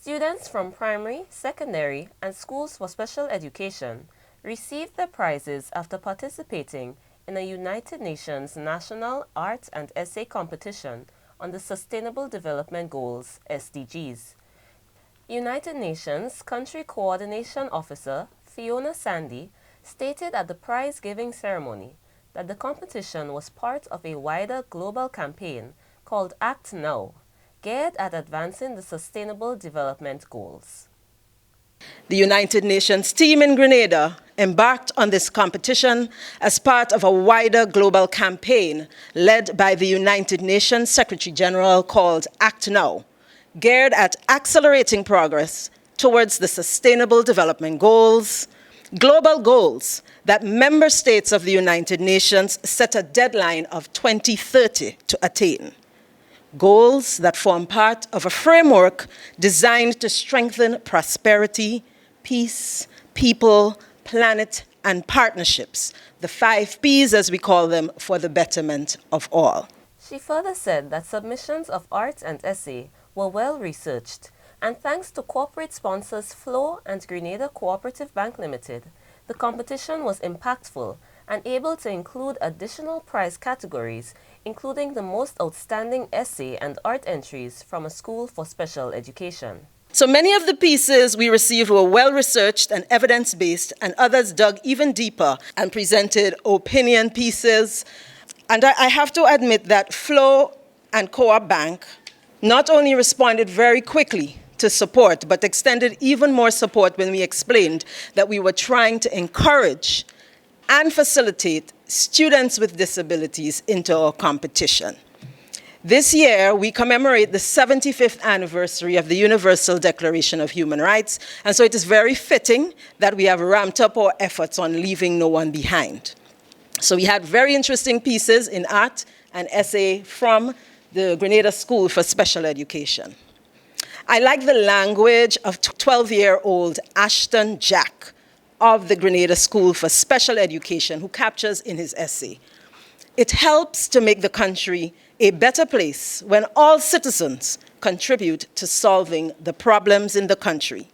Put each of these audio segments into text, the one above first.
Students from primary, secondary, and schools for special education received their prizes after participating in a United Nations National Art and Essay Competition on the Sustainable Development Goals (SDGs). United Nations Country Coordination Officer Fiona Sandy stated at the prize-giving ceremony that the competition was part of a wider global campaign called Act Now, geared at advancing the Sustainable Development Goals. The United Nations team in Grenada embarked on this competition as part of a wider global campaign led by the United Nations Secretary General called Act Now, geared at accelerating progress towards the Sustainable Development Goals, global goals that member states of the United Nations set a deadline of 2030 to attain. Goals that form part of a framework designed to strengthen prosperity, peace, people, planet, and partnerships, the 5 Ps as we call them, for the betterment of all. She further said that submissions of art and essay were well researched, and thanks to corporate sponsors FLO and Grenada Cooperative Bank Limited, the competition was impactful and able to include additional prize categories, including the most outstanding essay and art entries from a school for special education. So many of the pieces we received were well-researched and evidence-based, and others dug even deeper and presented opinion pieces. And I have to admit that FLO and Co-op Bank not only responded very quickly to support, but extended even more support when we explained that we were trying to encourage and facilitate students with disabilities into our competition. This year, we commemorate the 75th anniversary of the Universal Declaration of Human Rights, and so it is very fitting that we have ramped up our efforts on leaving no one behind. So we had very interesting pieces in art and essay from the Grenada School for Special Education. I like the language of 12-year-old Ashton Jack of the Grenada School for Special Education, who captures in his essay, "It helps to make the country a better place when all citizens contribute to solving the problems in the country."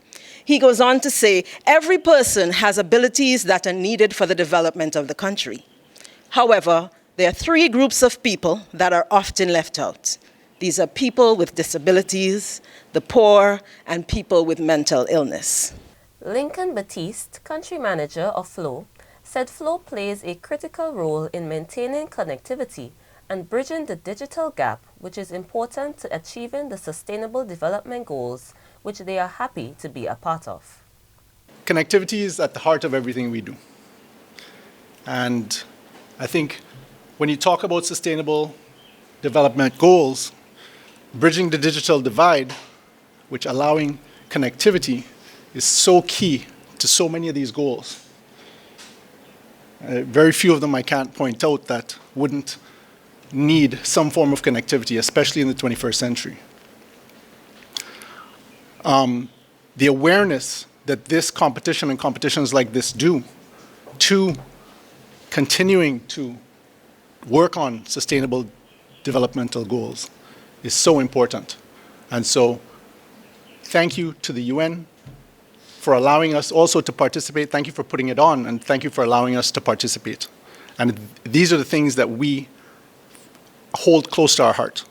He goes on to say, "Every person has abilities that are needed for the development of the country. However, there are 3 groups of people that are often left out. These are people with disabilities, the poor, and people with mental illness." Lincoln Batiste, country manager of FLO, said FLO plays a critical role in maintaining connectivity and bridging the digital gap, which is important to achieving the Sustainable Development Goals, which they are happy to be a part of. Connectivity is at the heart of everything we do. And I think when you talk about sustainable development goals, bridging the digital divide, which allowing connectivity, is so key to so many of these goals. Very few of them I can't point out that wouldn't need some form of connectivity, especially in the 21st century. The awareness that this competition and competitions like this do to continuing to work on sustainable developmental goals is so important. And so thank you to the UN for allowing us also to participate. Thank you for putting it on, and thank you for allowing us to participate. And these are the things that we hold close to our heart.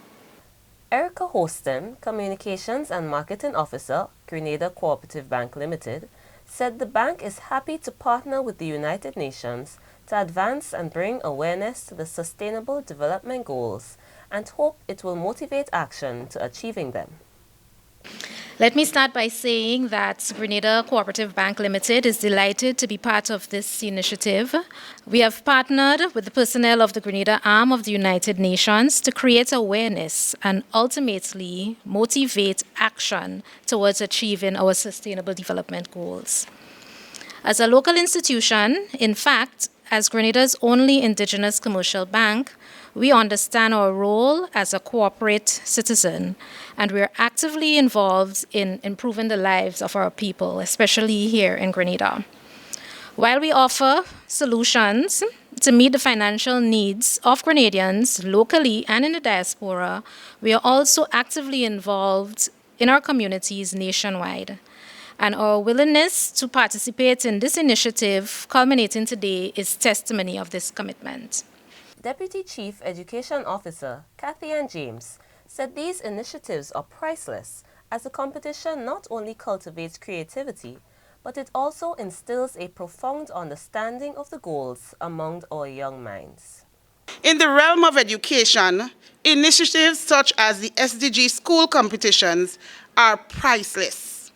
Erica Hostin, Communications and Marketing Officer, Grenada Cooperative Bank Limited, said the bank is happy to partner with the United Nations to advance and bring awareness to the Sustainable Development Goals and hope it will motivate action to achieving them. Let me start by saying that Grenada Cooperative Bank Limited is delighted to be part of this initiative. We have partnered with the personnel of the Grenada arm of the United Nations to create awareness and ultimately motivate action towards achieving our Sustainable Development Goals. As a local institution, in fact, as Grenada's only indigenous commercial bank, we understand our role as a corporate citizen, and we're actively involved in improving the lives of our people, especially here in Grenada. While we offer solutions to meet the financial needs of Grenadians locally and in the diaspora, we are also actively involved in our communities nationwide. And our willingness to participate in this initiative culminating today is testimony of this commitment. Deputy Chief Education Officer Kathy Ann James said these initiatives are priceless as the competition not only cultivates creativity, but it also instills a profound understanding of the goals among our young minds. In the realm of education, initiatives such as the SDG school competitions are priceless.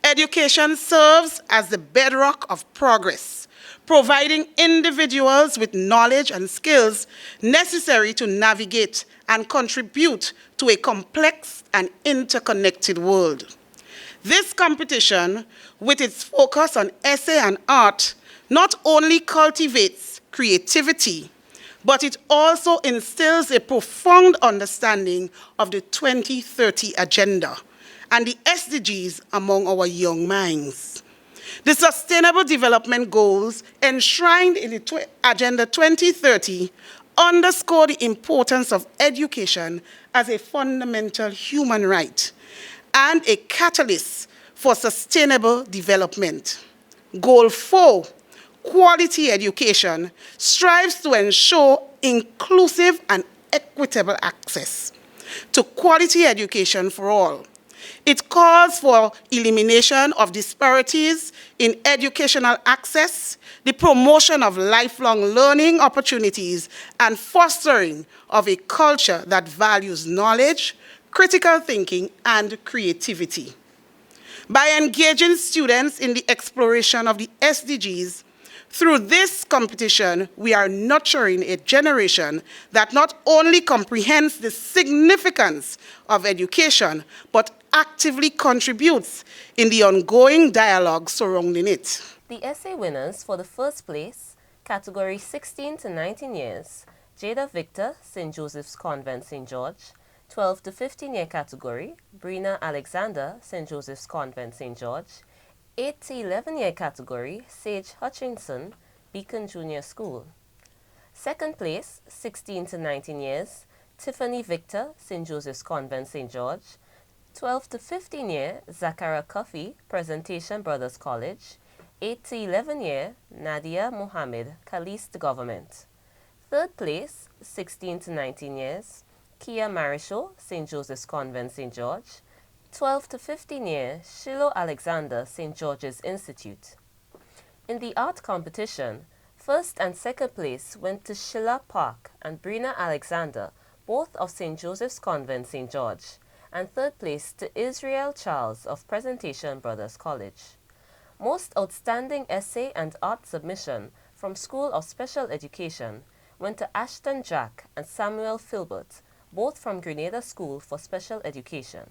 Education serves as the bedrock of progress, providing individuals with knowledge and skills necessary to navigate and contribute to a complex and interconnected world. This competition, with its focus on essay and art, not only cultivates creativity, but it also instills a profound understanding of the 2030 agenda and the SDGs among our young minds. The Sustainable Development Goals enshrined in the Agenda 2030 underscore the importance of education as a fundamental human right and a catalyst for sustainable development. Goal 4, quality education, strives to ensure inclusive and equitable access to quality education for all. It calls for elimination of disparities in educational access, the promotion of lifelong learning opportunities, and fostering of a culture that values knowledge, critical thinking, and creativity. By engaging students in the exploration of the SDGs, through this competition, we are nurturing a generation that not only comprehends the significance of education, but actively contributes in the ongoing dialogue surrounding it. The essay winners for the first place, category 16 to 19 years, Jada Victor, St. Joseph's Convent, St. George; 12 to 15-year category, Brina Alexander, St. Joseph's Convent, St. George; 8 to 11-year category, Sage Hutchinson, Beacon Junior School. Second place, 16 to 19 years, Tiffany Victor, St. Joseph's Convent, St. George; 12 to 15-year, Zachara Cuffey, Presentation Brothers College; 8 to 11-year, Nadia Mohammed, Caliste Government. Third place, 16 to 19 years, Kia Marisho, St. Joseph's Convent, St. George; 12 to 15-year, Shiloh Alexander, St. George's Institute. In the art competition, first and second place went to Sheila Park and Brina Alexander, both of St. Joseph's Convent, St. George, and third place to Israel Charles of Presentation Brothers College. Most outstanding essay and art submission from School of Special Education went to Ashton Jack and Samuel Filbert, both from Grenada School for Special Education.